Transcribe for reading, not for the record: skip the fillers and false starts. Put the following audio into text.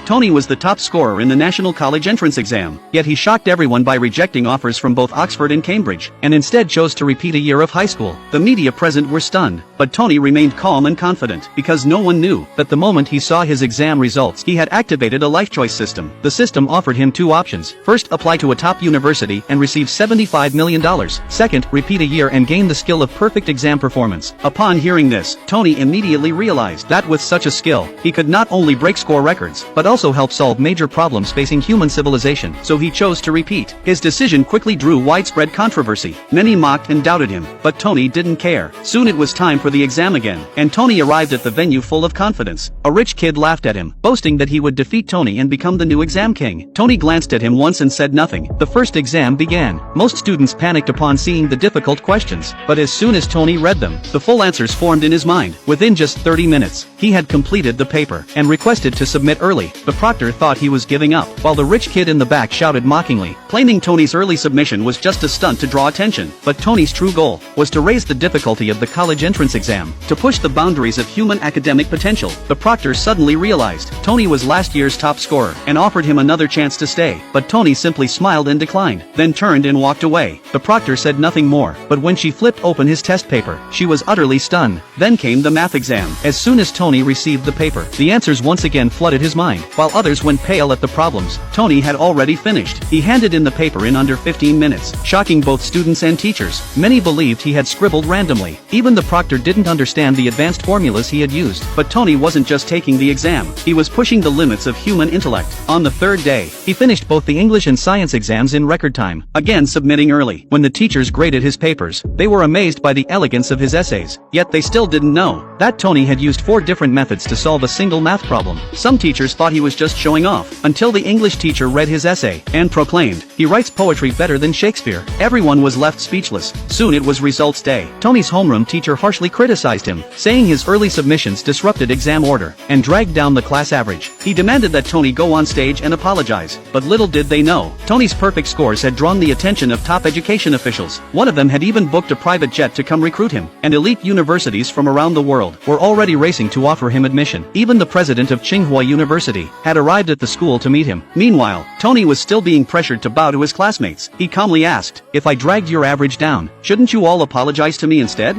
Tony was the top scorer in the National College Entrance Exam, yet he shocked everyone by rejecting offers from both Oxford and Cambridge, and instead chose to repeat a year of high school. The media present were stunned, but Tony remained calm and confident, because no one knew that the moment he saw his exam results he had activated a life choice system. The system offered him two options: first, apply to a top university and receive $75 million. Second, repeat a year and gain the skill of perfect exam performance. Upon hearing this, Tony immediately realized that with such a skill, he could not only break score records, but also help solve major problems facing human civilization. So he chose to repeat. His decision quickly drew widespread controversy. Many mocked and doubted him, but Tony didn't care. Soon it was time for the exam again, and Tony arrived at the venue full of confidence. A rich kid laughed at him, boasting that he would defeat Tony and become the new exam king. Tony glanced at him once and said nothing. The first exam began. Most students panicked upon seeing the difficult questions, but as soon as Tony read them, the full answers formed in his mind. Within just 30 minutes, he had completed the paper and requested to submit early. The proctor thought he was giving up, while the rich kid in the back shouted mockingly, claiming Tony's early submission was just a stunt to draw attention. But Tony's true goal was to raise the difficulty of the college entrance exam, to push the boundaries of human academic potential. The proctor suddenly realized Tony was last year's top scorer and offered him another chance to stay, but Tony simply smiled and declined, then turned and walked away. The proctor said nothing more, but when she flipped open his test paper, she was utterly stunned. Then came the math exam. As soon as Tony received the paper, the answers once again flooded his mind. While others went pale at the problems, Tony had already finished. He handed in the paper in under 15 minutes, shocking both students and teachers. Many believed he had scribbled randomly. Even the proctor didn't understand the advanced formulas he had used. But Tony wasn't just taking the exam, he was pushing the limits of human intellect. On the third day, he finished both the English and science exams in record time, again submitting early. When the teachers graded his papers, they were amazed by the elegance of his essays, yet they still didn't know that Tony had used 4 different methods to solve a single math problem. Some teachers thought he was just showing off, until the English teacher read his essay and proclaimed, "He writes poetry better than Shakespeare." Everyone was left speechless. Soon it was results day. Tony's homeroom teacher harshly criticized him, saying his early submissions disrupted exam order and dragged down the class average. He demanded that Tony go on stage and apologize, but little did they know, Tony's perfect scores had drawn the attention of top education officials. One of them had even booked a private jet to come recruit him, and elite universities from around the world were already racing to offer him admission. Even the president of Tsinghua University had arrived at the school to meet him. Meanwhile, Tony was still being pressured to bow to his classmates. He calmly asked, "If I dragged your average down, shouldn't you all apologize to me instead?"